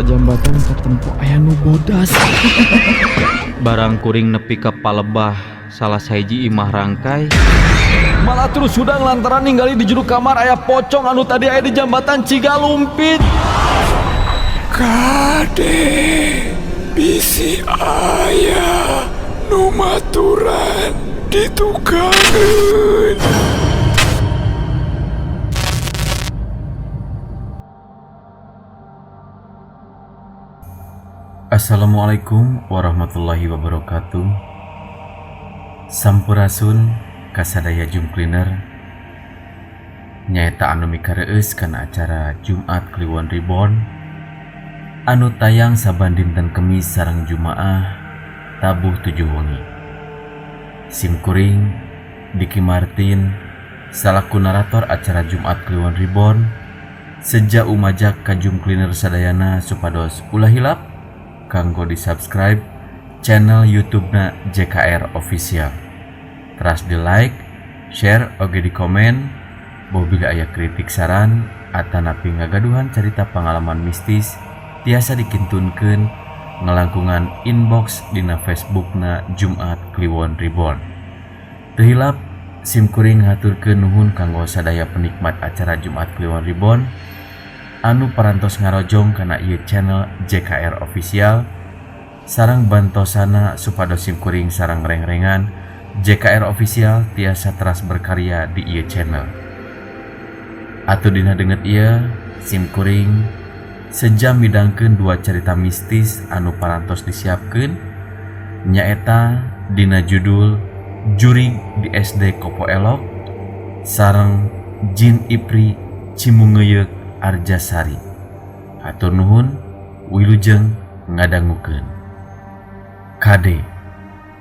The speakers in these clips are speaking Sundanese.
jambatan katempo aya nu bodas. Barang kuring nepi ka palebah salah sahiji imah rangkai. Malah terus sudah lantaran ningali di juru kamar aya pocong anu tadi aya di jambatan Cigalumpit. Kade bisi aya nu maturan ditukangeun. Assalamualaikum warahmatullahi wabarakatuh. Sampurasun kasadaya Jumcleaner nyaeta anu mikareueus kana acara Jumat Kliwon Reborn anu tayang saban dinten Kemis sareng Jumaah tabuh 7 wengi. Simkuring Diki Martin salaku narator acara Jumat Kliwon Reborn sejak umajak ka Jumcleaner sadayana supados ulah hilap kanggo di subscribe channel YouTube-na JKR Official. Teras di like, share, oge di komen. Boh bila aya kritik saran atanapi ngagaduhan cerita pengalaman mistis tiasa dikintunkeun ngelangkungan inbox dina Facebookna Jumat Kliwon Reborn. Teu hilap simkuring haturkeun nuhun kanggo sadaya penikmat acara Jumat Kliwon Reborn anu parantos ngarojong kana ieu channel JKR Official sarang bantosana supados simkuring sarang reng-rengan JKR Official tiasa teras berkarya di ieu channel. Atuh dina deungeut ieu simkuring sejam midangkeun dua cerita mistis anu parantos disiapkeun nyaeta dina judul Jurig di SD Kopo Elok sareng Jin Ipri Cimungeyeuk Arjasari. Hatur nuhun, wilujeng ngadangukeun. Kade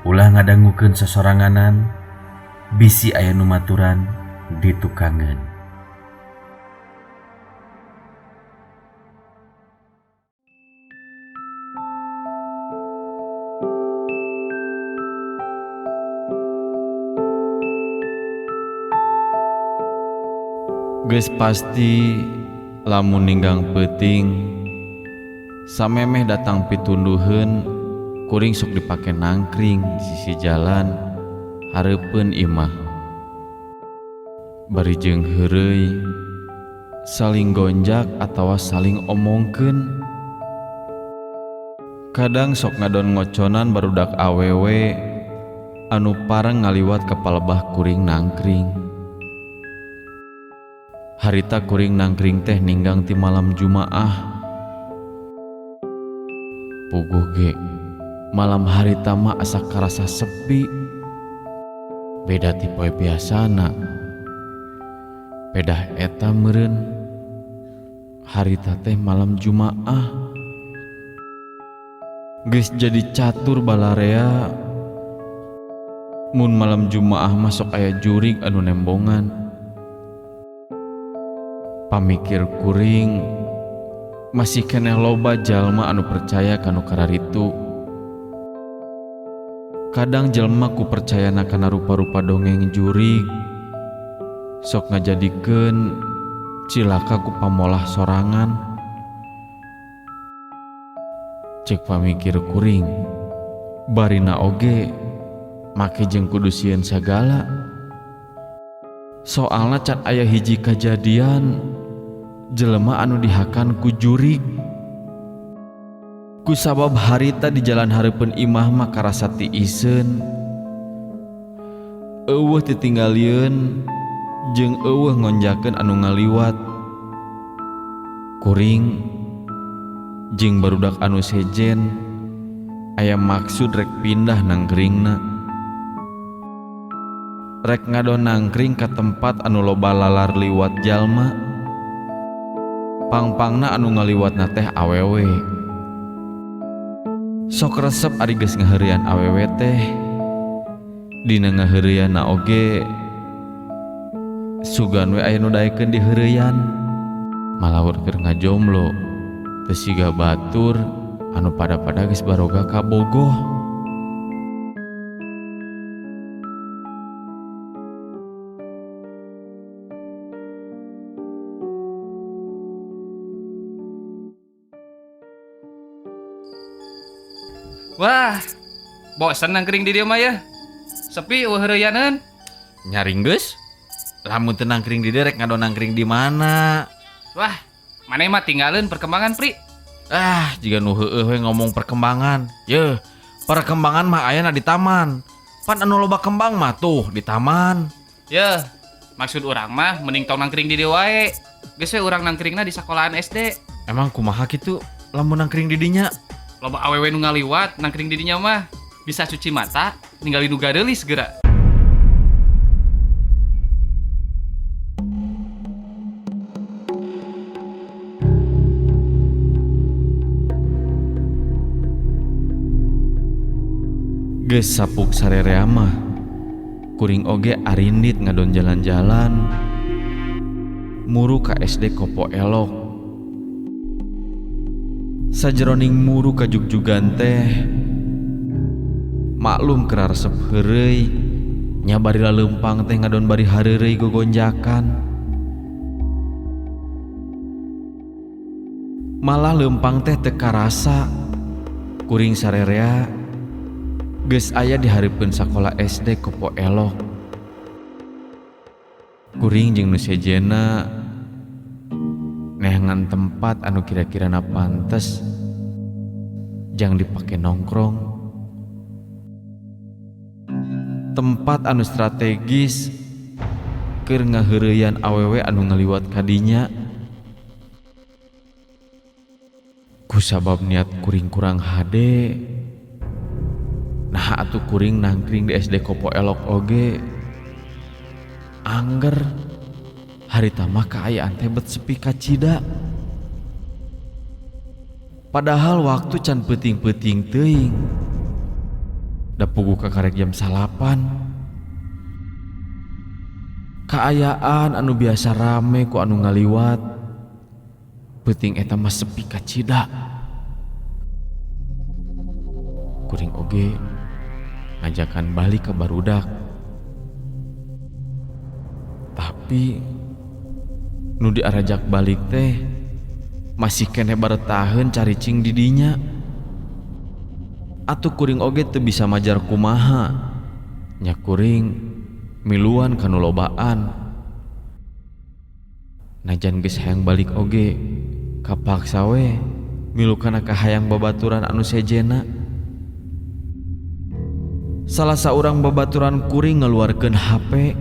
ulah ngadangukeun sosoranganan bisi aya nu maturan ditukangeun. Geus pasti lamun ninggang peuting samemeh datang pitunduheun kuring sok dipake nangkring di sisi jalan hareupeun imah. Bari jeung heureuy saling gonjak atawa saling omongkeun. Kadang sok ngadon ngoconan barudak awewe anu pareng ngaliwat ka palebah kuring nangkring. Harita kuring nangkring teh ninggang ti malam Jumaah. Puguh ge malam harita mah asa karasa sepi. Beda ti poe biasana. Pedah eta meureun harita teh malam Jumaah. Geus jadi catur balarea mun malam Jumaah masuk aya jurig anu nembongan. Pamikir kuring masih keneh loba jalma anu percaya kanu kararitu. Kadang jelma ku percayana kana rupa-rupa dongeng jurig sok ngajadikeun cilaka ku pamolah sorangan. Cek pamikir kuring barina oge make jeung kudu sieun sagala. Soalna can aya hiji kajadian jelema anu dihakan ku jurig. Kusabab harita di jalan hareupeun imah mah karasa tiiseun. Eueuh titinggalieun jeung eueuh ngonjakeun anu ngaliwat. Kuring jeung barudak anu sejen aya maksud rek pindah nangkringna. Rek ngadon nangkring ka tempat anu loba lalar liwat jalma. Pangpangna anu ngaliwatna teh awewe. Sok resep ari geus ngaheureuyan awewe teh. Dina ngaheureuyanna oge sugan we aya nu daekeun diheureuyan. Malaur keur ngajomblo teu siga batur anu pada-pada geus baroga ka bogoh. Wah, bosan nangkring di dieu mah ya. Sepi heureuyeuneun. Nyaring geus. Lamun teu nangkring di dieu rek ngadon nangkring di mana? Wah, maneh mah tinggalin perkembangan Pri. Jika nu heueuh we ngomong perkembangan. Yeuh, perkembangan mah aya di taman. Pan anu loba kembang mah tuh di taman. Ya, maksud urang mah mending tong nangkring di dieu wae. Geus we urang nangkringna di sekolahan SD. Emang kumaha kitu lamun nangkring di dinya? Loba awewe nu ngaliwat nangkring di dinya mah bisa cuci mata, ninggalin nu gadeuli segera. Geus sapuk sarerea mah kuring oge arindit ngadon jalan-jalan muru ka SD Kopo Elok. Sajeroning muru ka jugjugan teh maklum kera resep heureuy nya bari laleumpang teh ngadon bari hareureuy gogonjakan. Malah leumpang teh teu karasa kuring sarerea geus aya di hareupeun sakola SD Kopo Elok. Kuring jeung nu sejena neangan tempat anu kira-kirana pantes jang dipake nongkrong. Tempat anu strategis keur ngaheureuyan awewe anu ngaliwat kadinya. Kusabab niat kuring kurang hade, nah atuh kuring nangkring di SD Kopo Elok oge angger harita mah kaayaan teh bet sepi kacida. Padahal waktu can peuting-peuting teuing. Da puguh ka karek jam 8. Kaayaan anu biasa rame ku anu ngaliwat peuting eta mah sepi kacida. Kuring oge ngajakan balik ke barudak. Tapi nu diarajak balik teh masih kene baretaheun caricing di dinya. Atuh kuring oge teu bisa majar kumaha. Nya kuring miluan kanu lobaan. Najan geus hayang balik oge kapaksa we milu kana kahayang babaturan anu sejena. Salah saurang babaturan kuring ngeluarkeun HP.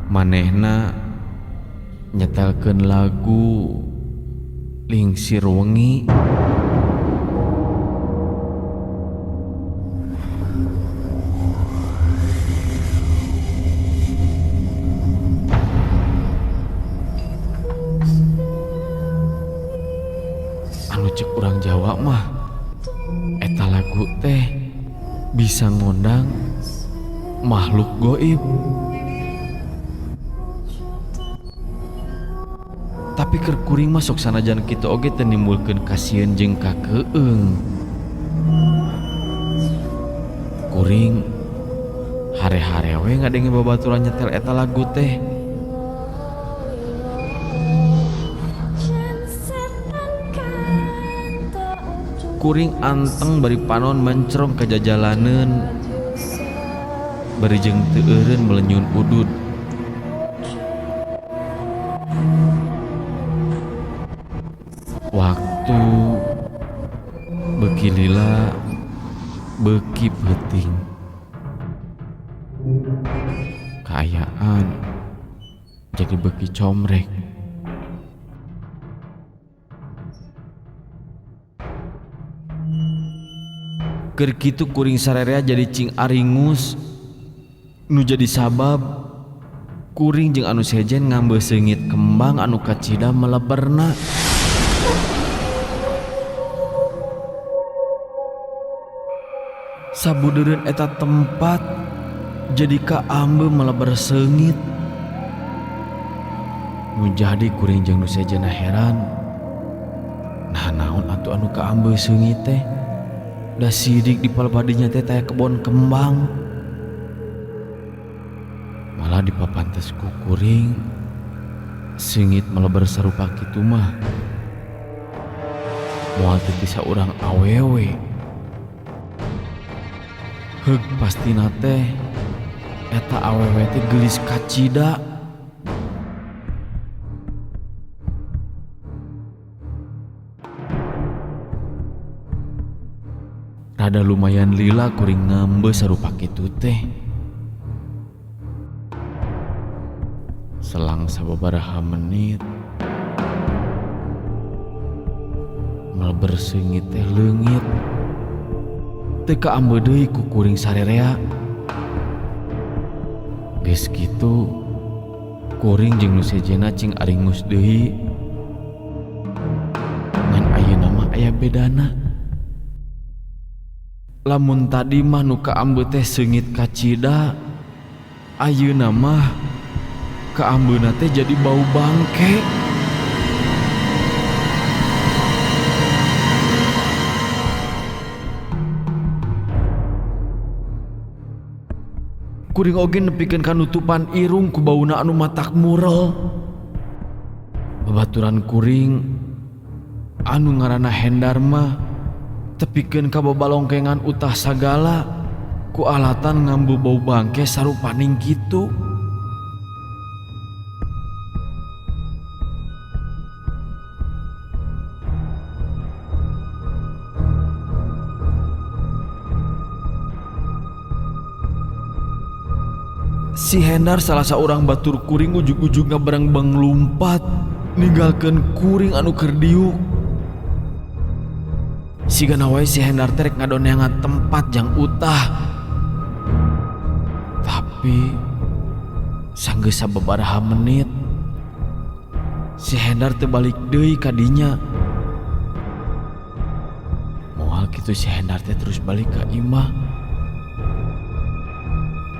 Manehna nyetelkeun lagu Lingsir Wengi. Anu cek urang Jawa mah eta lagu teh bisa ngundang makhluk goib. Tapi keur kuring masuk sanajan kitu oge teu nimbulkeun kasieun jeung kakeung. Kuring hare-hare we ngadenge babaturan nyetel eta lagu teh. Kuring anteng bari panon mencrong ka jajalaneun bari jeung teu eureun melenyun udud. Waktu beuki lila beuki peuting. Kaayaan jadi beuki comrek. Keur kitu kuring sarerea jadi cing aringus nu jadi sabab kuring jeung anu sejen ngambeuh seungit kembang anu kacida meleberna. Sabudeureun eta tempat jadi kaambe meleber seungit. Nu jadi kuring jeung nu sejena heran. Nah naon atuh anu kaambe seungit teh? Da sidik di palebadinya teh taya kebon kembang. Malah di papantes ku kuring seungit meleber sarupa kitu mah moal teu bisa urang awewe. Heug pastina teh eta awewe teh gelis kacida. Rada lumayan lila kuring ngambe sarupa kitu teh. Selang sababaraha menit meleber seungit teh leungit teu kaambe deui ku kuring sarerea. Geus kitu kuring jeung nu sejena cing aringus deui ngan ayeuna mah aya bedana. Lamun tadi mah nu kaambe teh seungit kacida, ayeuna mah kaambeuna teh jadi bau bangke. Kuring oge nepikeun kanutupan irung ku bauna anu matak murel. Babaturan kuring anu ngaranna Hendar mah tepikeun ka babalongkengan utah sagala ku alatan ngambu bau bangke sarupaning kitu. Si Hendar salah seorang batur kuring ujug-ujugna bareng banglumpat ninggalkeun kuring anu keur diuk. Sigana wae si Hendar terek ngadoneangan tempat jang utah. Tapi sanggeus sababaraha menit si Hendar teu balik deui ka dinya. Moal kitu si Hendar teh terus balik ka imah.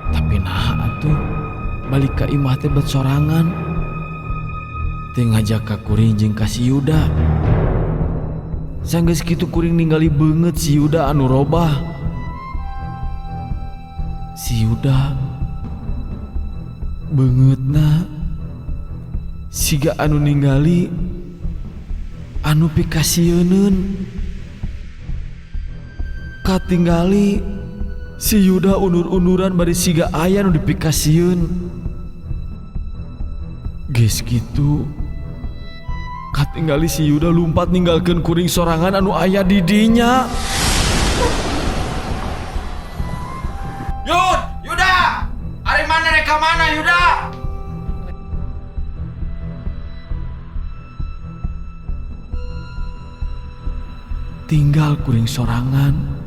Tapi naha atuh balik ka imah teh bet sorangan. Teu ngajak ka kuring jeung ka si Yuda. Sanggeus kitu kuring ningali beungeut si Yuda anu robah. Si Yuda beungeutna siga anu ningali anu pikasieun. Katingali si Yuda undur-unduran bari siga aya nu dipikasieun. Geus kitu katingali si Yuda lumpat ninggalkeun kuring sorangan anu aya di dinya. Yuda! Ari mana reka mana Yuda? Tinggal kuring sorangan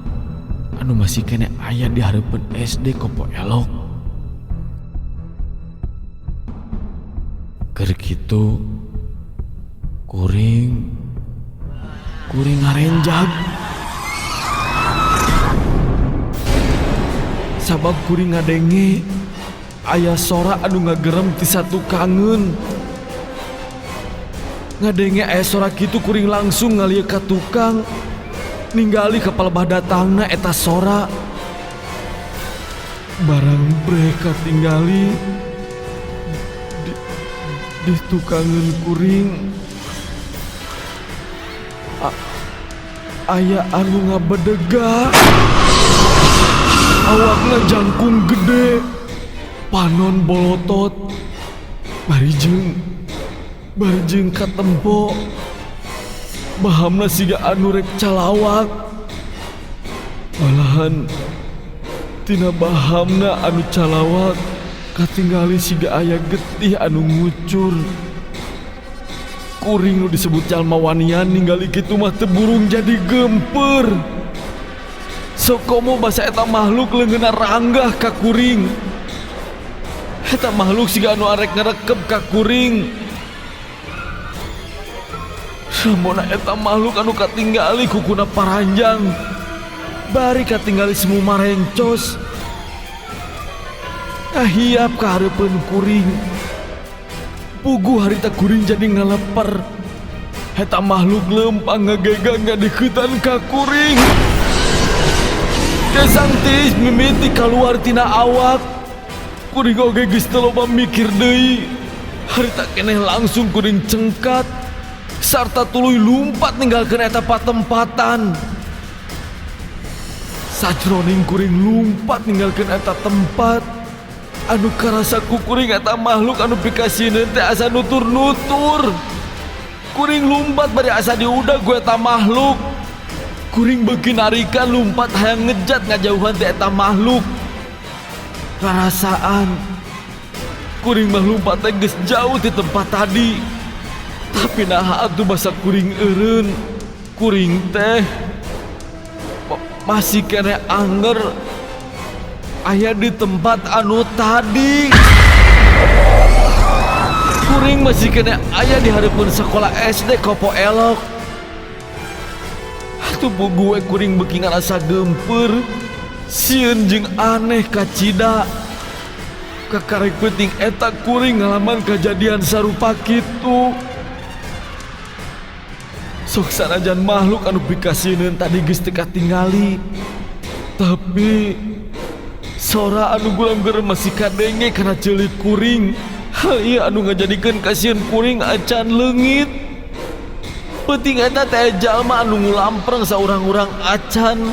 anu masih kene aya di hareupeun SD Kopo Elok. Keur kitu kuring ngarenjag. Sabab kuring ngadenge aya sora anu ngagerem ti satukangeun. Ngadenge aya sora kitu kuring langsung ngalieu ka tukang ningali kapalebah datangna eta sora. Barang mereka tinggali di tukangeun kuring aya anu ngabedega. Awakna jangkung gede, panon bolotot, barijeng katempo, bahamna siga anu rek calawak. Malahan tina bahamna anu calawak katingali siga aya getih anu ngucur. Kuring nu disebut calmawanian ningali kitu mah teu burung jadi gemper. Sokomo basa eta makhluk leungeunna ranggah ka kuring. Eta makhluk siga anu arek ngarekep ka kuring. Samona eta makhluk anu katinggali kukuna paranjang, bari katinggali semu marencos. Ahiap ka hareupeun kuring. Puguh harita kuring jadi ngaleper. Eta makhluk lempang ngagegang ngadeuketan ka kuring. Kesang tiis mimiti kaluar tina awak. Kuring oge geus teu loba mikir deui. Harita keneh langsung kuring cengkat sarta tuluy lumpat ninggalkeun eta patempatan. Sajroning kuring lumpat ninggalkeun eta tempat. Anu karasaku kuring eta makhluk anu pikasieun teh asa nutur-nutur. Kuring lumpat bari asa diudag ku eta makhluk. Kuring beuki narikan lumpat hayang ngejat ngajauhan ti eta makhluk. Karasaan kuring mah lumpat teh geus jauh di tempat tadi. Tapi naha atuh basa kuring eureun. Kuring teh masih kene anger aya di tempat anu tadi. Kuring masih kene aya di hareupeun sekolah SD Kopo Elok. Tubuh gue kuring beuki ngarasa gempeur, sieun jeung aneh ka Cida. Kakarek penting eta kuring ngalaman kejadian sarupa kitu. Sok sanajan makhluk anu pikasieun tadi geus teu katingali, tapi sora anu gulam-gulam masih kadenge kana ceulik kuring. Hal ieu anu ngajadikeun kasieun kuring acan leungit. Penting eta teh jalma anu ngulampreng saurang-urang acan.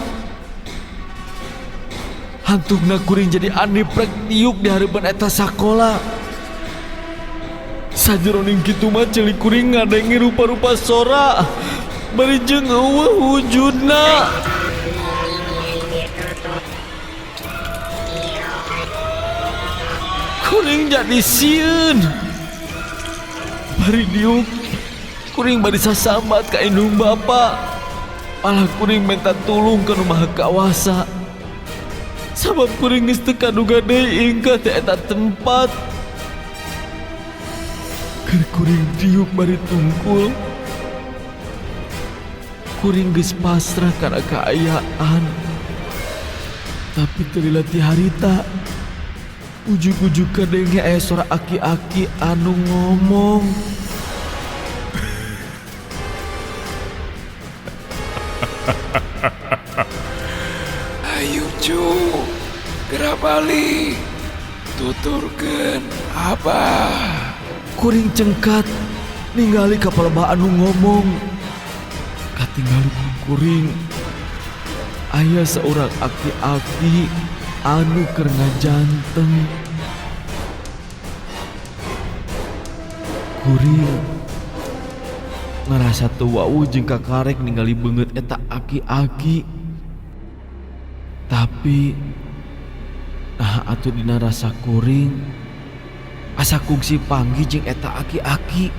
Hantugna kuring jadi aniprek tiuk di hareupeun eta sakola. Sajroning kitu mah ceulik kuring ngadenge rupa-rupa sora bari jeung eueuh wujudna. Kuring jadi sieun. Bari diuk kuring bari sasambat ka indung bapa. Malah kuring minta tulung ka nu Maha Kawasa. Sabab kuring geus teu kaduga deui ingkah teh eta tempat. Keur kuring diuk bari tungkul, kuring geus pasrah kana kaayaan. Tapi teu lila ti harita ujug-ujug kadenge aya suara aki-aki anu ngomong. Ayo cu, gerak balik, tuturkeun Abah. Kuring cengkat ningali kapal bah anu ngomong. Katingali ku kuring aya seorang aki-aki anu keur ngajanteng. Kuring ngerasa teu wau jeung kakarek ningali beungeut eta aki-aki. Tapi nah atuh dina rasa kuring asa kungsi panggih jeung eta aki-aki.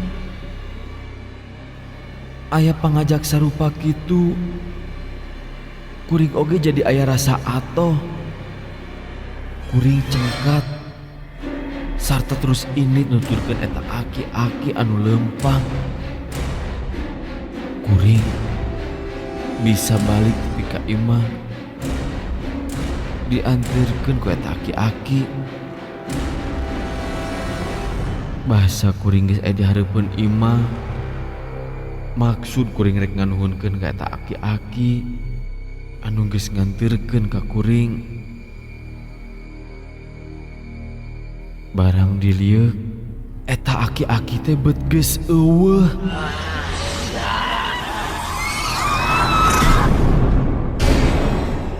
Aya pangajak sarupa kitu, kuring oge jadi aya rasa atoh. Kuring cengkat sarta terus init nuturkeun eta aki-aki anu lempang. Kuring bisa balik tepi ka imah, diantirkeun ku eta aki-aki. Bahasa kuring geus aya di hareupeun imah. Maksud kuring rek nganuhunkeun ka eta aki-aki anu geus ngantirkeun ka kuring. Barang dilieuk eta aki-aki teh beut geus eueuh.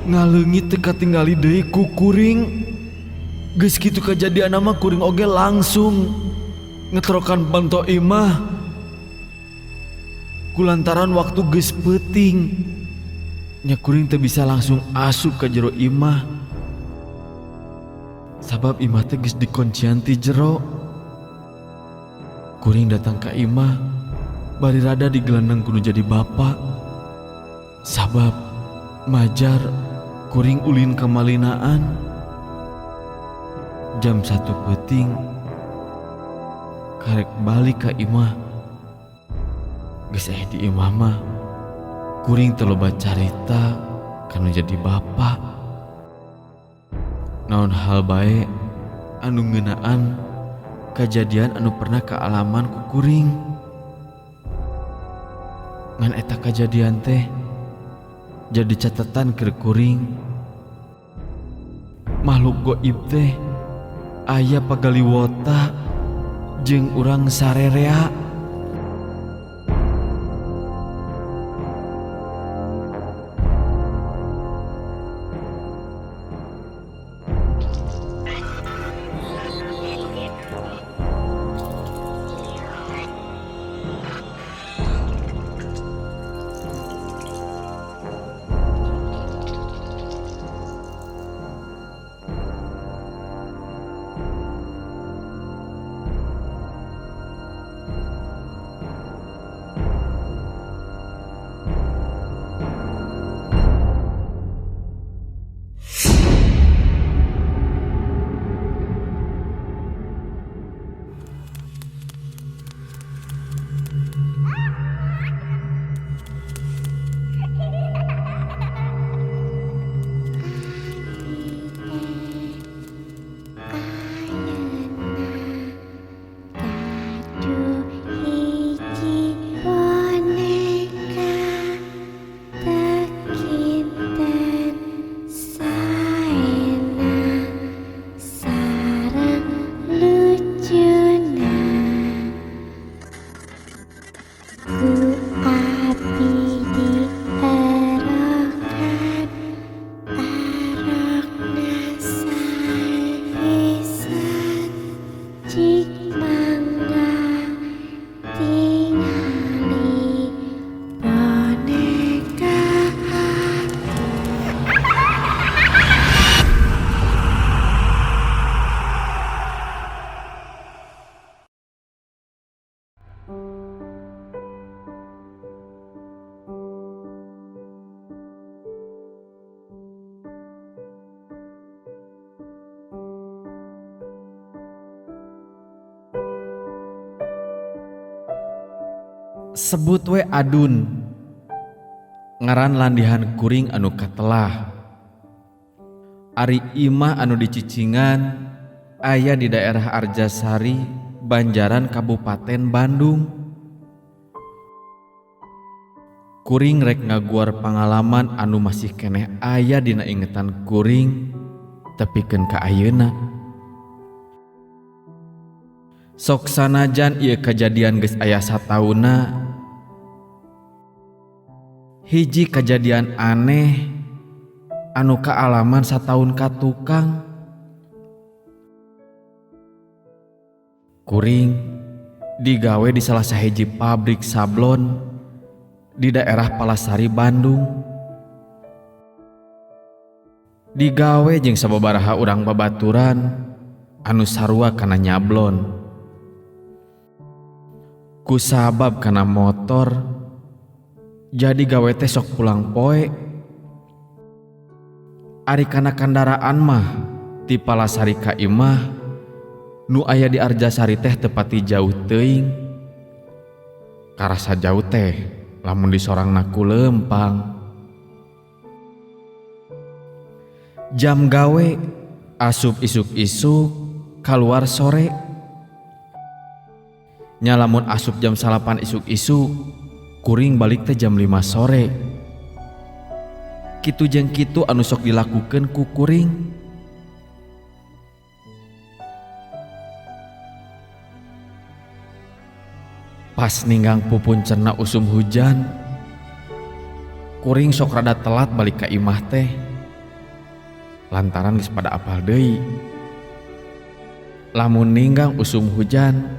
Ngaleungit teu katingali deui ku kuring. Geus kitu kajadian mah kuring oge langsung ngetrokan panto imah. Kulantaran waktu geus peuting, nya kuring teu bisa langsung asup ka jero imah. Sabab imah teh geus dikuncian ti jero. Kuring datang ka imah bari rada digelandang kudu jadi bapa. Sabab majar kuring ulin kamalinaan. Jam 1 peuting karek balik ka imah. Geus aya di imah mah kuring teu loba carita kanu jadi bapa. Naon hal bae anu ngeunaan kajadian anu pernah kaalaman ku kuring. Ngan eta kajadian teh jadi catatan keur kuring. Makhluk goib teh aya pagaliwota jeung urang sarerea. sebut we Adun, ngaran landihan kuring anu katelah. Ari imah anu dicicingan aya di daerah Arjasari, Banjaran, Kabupaten Bandung. Kuring rek ngaguar pengalaman anu masih keneh aya dina ingetan kuring tepikeun ka ayeuna. Sok sanajan ieu kajadian geus aya satauna, hiji kajadian aneh anu kaalaman sataun ka tukang. Kuring digawe di salah sahiji pabrik sablon di daerah Palasari, Bandung. Digawe jeung sababaraha urang babaturan anu sarua kana nyablon. Kusabab kana motor jadi gawe teh sok pulang poe. Ari kana kandaraan mah ti Palasari ka imah nu aya di Arjasari teh tepati jauh teuing. Karasa jauh teh lamun disorangna ku lempang. Jam gawe asup isuk-isuk kaluar sore. Nya lamun asup jam 8 isuk-isuk kuring balik teh jam 5 sore. Kitu jeung kitu anu sok dilakukeun ku kuring. Pas ninggang pupun cerna usum hujan, kuring sok rada telat balik ka imah teh. Lantaran geus pada apal deui. Lamun ninggang usum hujan,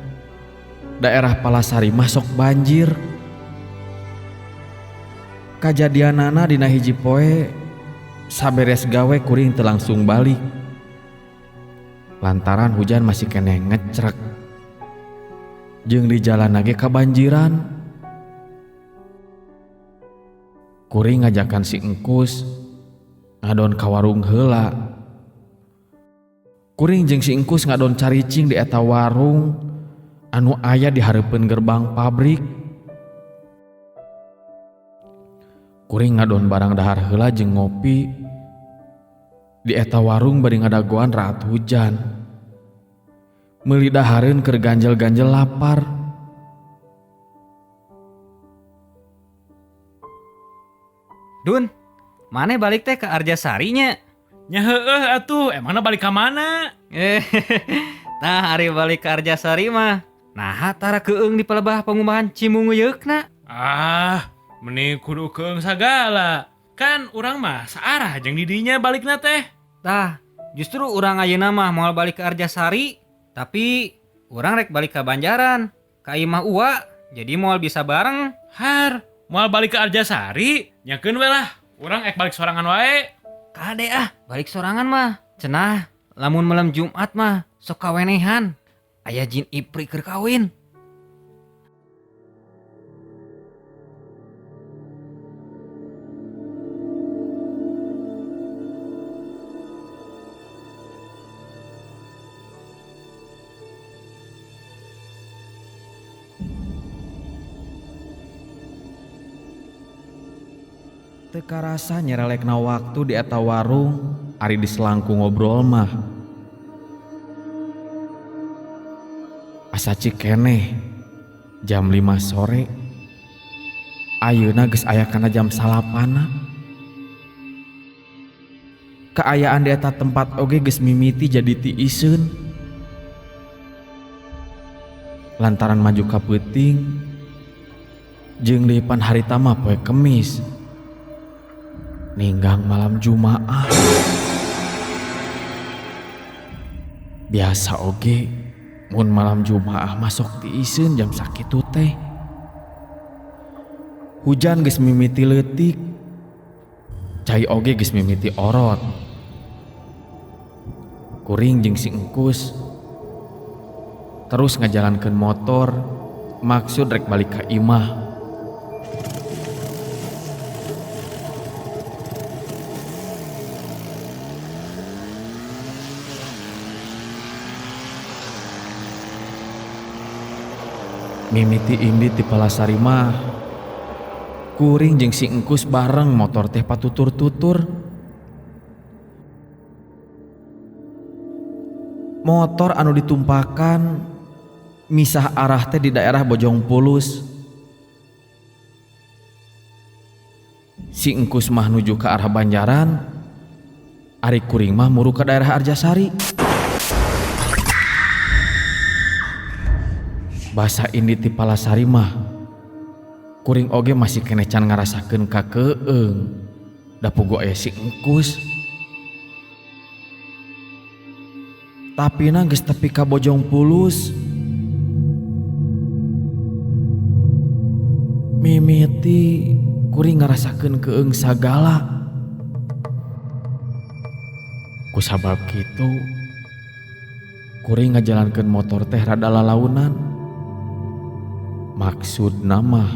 daerah Palasari mah sok banjir. Kajadianana dina hiji poe saberes gawe kuring teu langsung balik. Lantaran hujan masih keneh ngecrek. Jeung di jalan lagi kabanjiran. Kuring ngajakan si engkus ngadon ka warung heula. Kuring jeung si engkus ngadon caricing di eta warung anu aya di hareupeun gerbang pabrik. Kuring ngadon barang dahar heula jeung ngopi di eta warung bari ngadagoan raat hujan. Meuli dahareun keur ganjel-ganjel lapar. Dun, maneh balik teh ke Arjasari nya? Nya heueuh atuh, emangna balik ka mana? Nah, ari balik ke Arjasari mah naha tara keung di palebah pengumahan Cimunguyeukna. Ah, mending kudu keung sagala. Kan urang mah saarah jeung di dinya balikna teh. Tah, justru urang ayeuna mah moal balik ke Arjasari, tapi urang rek balik ke Banjaran, ka imah Uwa, jadi moal bisa bareng. Har, moal balik ke Arjasari, nyakeun we lah. Urang ek balik sorangan wae. Kade balik sorangan mah. Cenah, lamun malam Jumat mah sok kawenehan. Aya jin Ipri keur kawin. Teka rasa nyerelekna waktu di eta warung ari di selangku ngobrol mah. Asa cikeneh jam 5 sore. Ayeuna geus aya kana jam 8. Kaayaan di eta tempat oge geus mimiti jadi tiiseun. Lantaran maju ka peuting jeung depan harita mah poe Kemis. Ninggang malam Jumaah. Biasa oge mun malam Jumaah masuk tiiseun jam sakitu teh. Hujan geus mimiti leutik. Cai oge geus mimiti orot. Kuring jeung si engkus terus ngajalankeun motor maksud rek balik ka imah. Mimiti indi ti Palasari mah kuring jeung si Engkus bareng motor teh patutur-tutur. Motor anu ditumpakan misah arah teh di daerah Bojongpulus. Si Engkus mah nuju ke arah Banjaran, ari kuring mah muru ke daerah Arjasari. Basa indi ti Palasari mah kuring oge masih kene can ngarasakeun kakeung da puguh aya si Engkus. Tapina geus tepi ka Bojongpulus. Mimiti kuring ngarasakeun keung sagala. Kusabab kitu kuring ngajalankeun motor teh rada lalaunan. Maksudna mah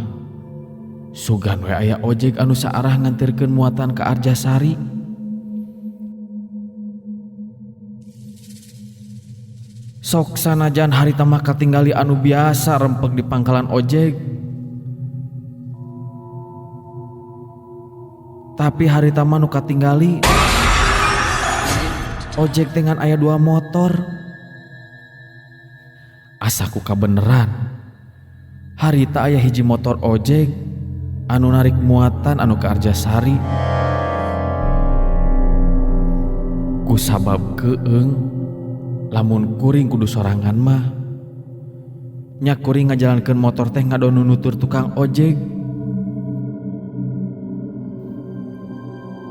sugan we aya ojek anu saarah nganterkeun muatan ka Arjasari. Sok sanajan harita mah katinggali anu biasa rempeg di pangkalan ojek, tapi harita mah nu katinggali ojek dengan aya 2 motor. Asaku kabeneran harita aya hiji motor ojek anu narik muatan anu ke Arjasari. Kusabab keung lamun kuring kudu sorangan mah nya kuring ngajalankeun motor teh ngadonu nutur tukang ojek.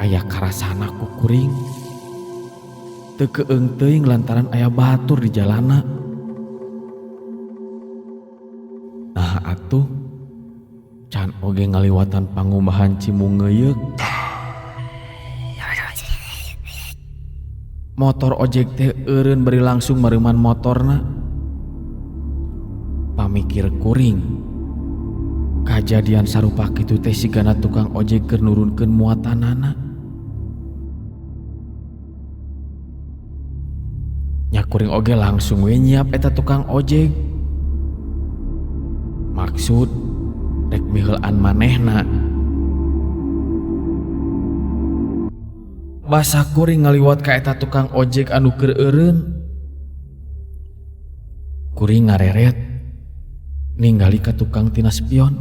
Aya karasana ku kuring teu keung teuing lantaran aya batur di jalana. Nah atuh can oge ngaliwatan pangumbahan Cimungeuyeuh. Motor ojek teh eureun beri langsung mereuman motorna. Pamikir kuring kajadian sarupa kitu teh sigana tukang ojek keur nurunkeun muatanana. Nya kuring oge langsung we nyiap eta tukang ojek. Maksud rek miheulan manehna. Basa kuring ngaliwat ka eta tukang ojek anu keur eureun. Kuring ngareret ningali ka tukang tina spion.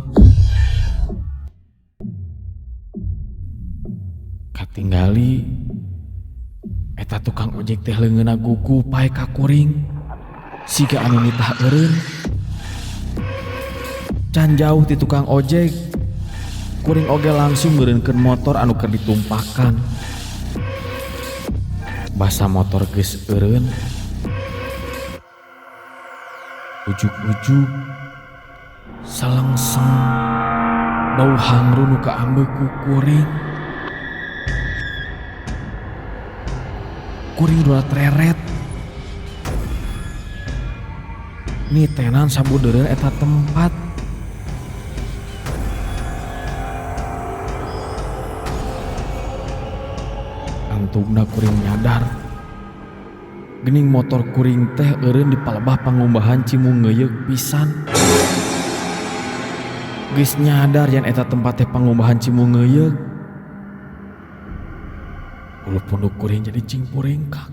Katinggali eta tukang ojek teh leungeunna gugu pae ka kuring siga anu nitah eureun. Can jauh ti tukang ojek kuring oge langsung meureunkeun motor anu keur ditumpakan. Basa motor geus eureun ujug-ujug salengseng bau hangru nu kaambeuk ku kuring. Kuring udah treret nitenan sabudeureun eta tempat. Antugna kuring nyadar gening motor kuring teh eureun di palebah pangumbahan Cimungeuyeuh pisan. Geus nyadar yen eta tempat teh pangumbahan Cimungeuyeuh. Ulu punduk kuring jadi cingpurengkak.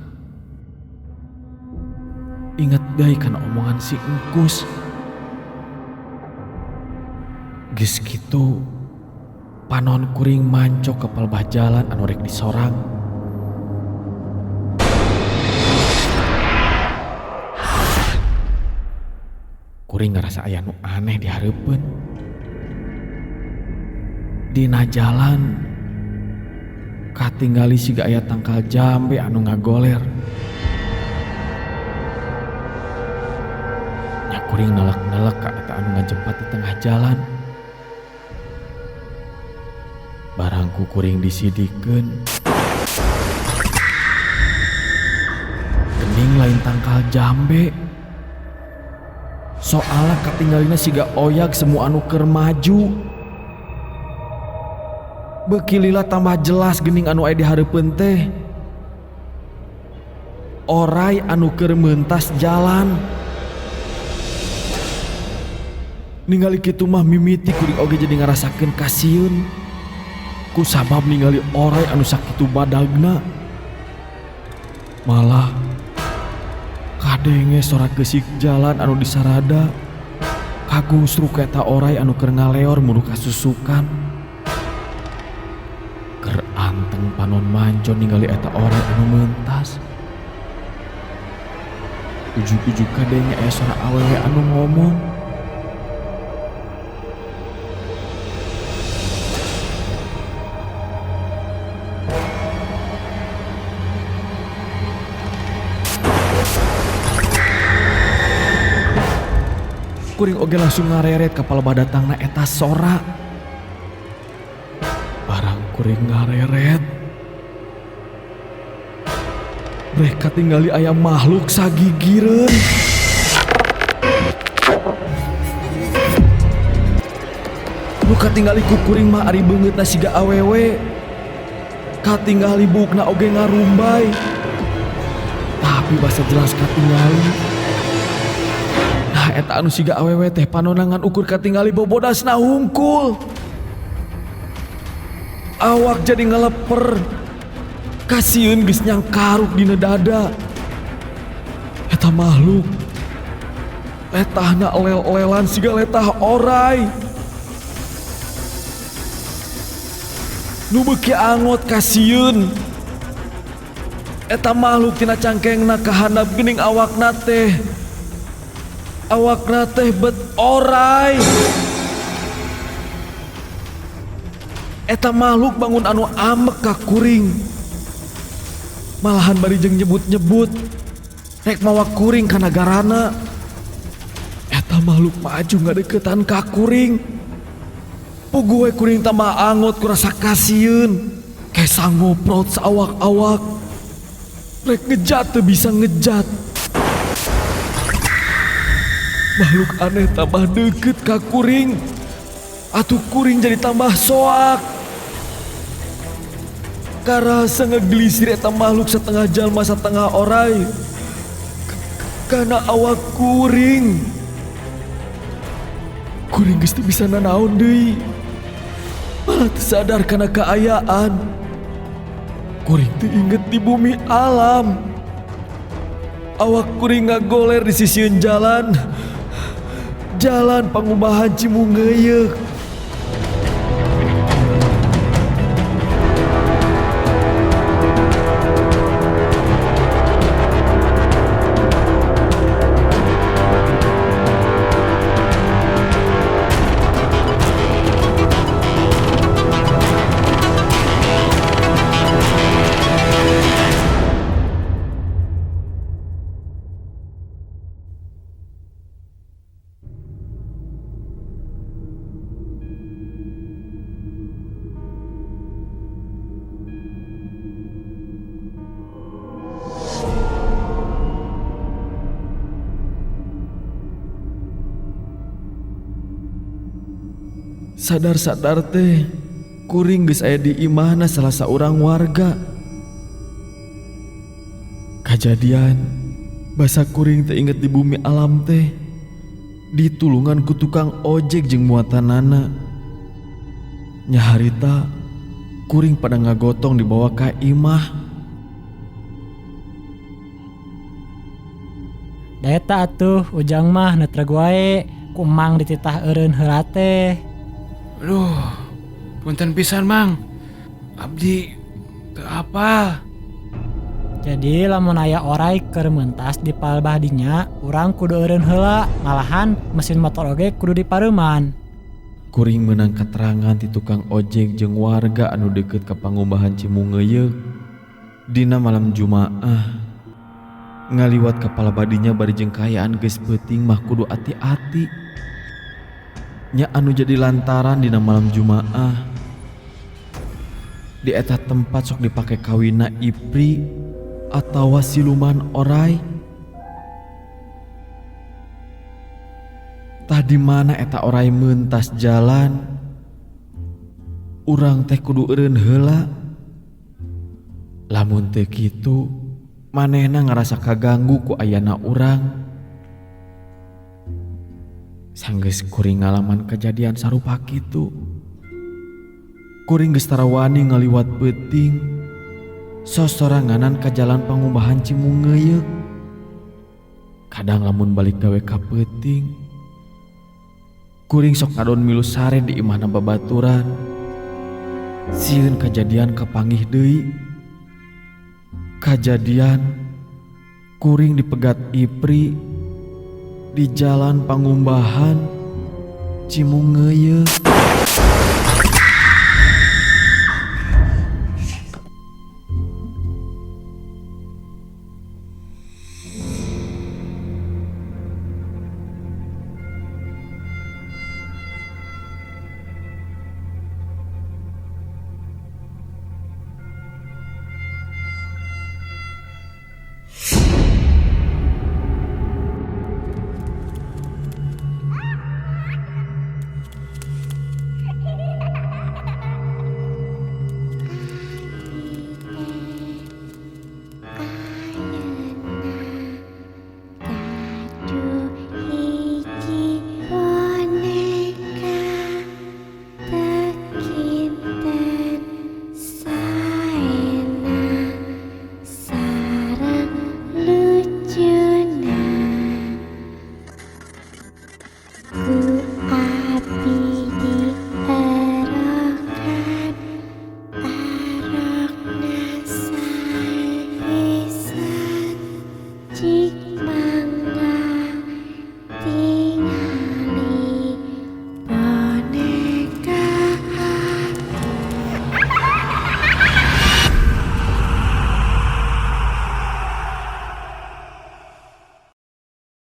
Ingat deui kana omongan si Engkus. Geus kitu panon kuring mancok ke palebah jalan anu rek disorang. Kuring ngerasa aya nu aneh di hareupeun. Dina jalan katinggali siga aya tangkal jambe anu ngagoler. Nya kuring nelek-nelek ka eta anu ngajempat di tengah jalan. Barangku kuring disidikeun. Gening lain tangkal jambe. Soalnya katinggalina siga oyak semua anu keur maju. Beuki lila tambah jelas gening anu aya di hareupeun teh. Oray anu keur meuntas jalan. Ningali kitu mah mimiti kuring oge jadi ngarasakeun kasieun. Ku sabab ningali oray anu sakitu badagna. Malah kadenge sora geusik jalan anu disarada. Kagusru eta oray anu keur ngaleor mulu kasusukan. Keur anteng panon mancon ningali eta oray anu meuntas. Ujug-ujug kadenge aya sora awewe anu ngomong. Kuring oge langsung ngareret ka palebah datangna eta sora. Barang kuring ngareret, mereka tinggali aya makhluk sagigireun. Nu katinggali ku kuring mah ari beungeutna siga awewe. Katinggali bukna oge ngarumbay. Tapi basa jelas katinggali. Nah eta anu siga awewe teh panonangan ukur katinggali bobodasna hungkul. Awak jadi ngeleper. Kasieun geus nyangkaruk dina dada. Eta makhluk letahna lel-lelan siga letah oray. Nu beuki angot kasieun. Eta makhluk tina cangkengna kahandap geuning awakna teh. Awakna teh bet oray. Eta makhluk bangun anu amek ka kuring. Malahan bari jeung nyebut-nyebut rek mawa kuring ka nagarana. Eta makhluk maju ngadeuketan ka kuring. Puguh we kuring teh mah angot ku rasa kasieun. Kesa ngoprot saawak-awak. Rek ngejat teu bisa ngejat. Makhluk aneh tambah deket ka kuring. Atuh kuring jadi tambah soak. Karasa ngegelisir eta makhluk setengah jalma setengah oray. Kana awak kuring. Kuring geus teu bisa nanaon deui. Malah teu sadar kana kaayaan. Kuring teu inget di bumi alam. Awak kuring ngagoler di sisieun jalan. Jalan Pangubahan Cimungeyeuk. Sadar-sadar teh kuring geus aya di imahna salah saurang warga. Kajadian basa kuring teh inget di bumi alam teh ditulungan ku tukang ojek jeung muatanana. Nya harita kuring pada ngagotong dibawa ka imah. Da eta atuh ujang mah neutreg wae ku mang dititah eureun heula teh. Aduh, punten pisan Mang. Abdi teu apa. Jadi lamun aya oray keur meuntas di palebah dinya, urang kudu eureun heula, malahan mesin motor oge kudu dipareuman. Kuring meunang keterangan ti tukang ojek jeung warga anu deukeut ka Pangubahan Cimungeyeuk dina malam Jumaah. Ngaliwat ka palebah dinya bari jeung kaayaan geus peuting mah kudu ati-ati. Nya anu jadi lantaran dina malam Jumaah di eta tempat sok dipake kawinna ipri atawa siluman oray. Tah di mana eta oray meuntas jalan, urang teh kudu eureun heula. Lamun teu kitu, manehna ngarasa kaganggu ku ayana urang. Sanggeus kuring ngalaman kejadian sarupa kitu. Kuring geus tara wani ngaliwat peuting sosoranganan ka jalan pangumbahan Cimungeuyeuh. Kadang lamun balik gawe ka peuting, kuring sok ngadon milu sare di imahna babaturan. Sieun kajadian kapanggih deui. Kajadian kuring dipegat Ipri di jalan pangumbahan Cimungeuyeuh. Jik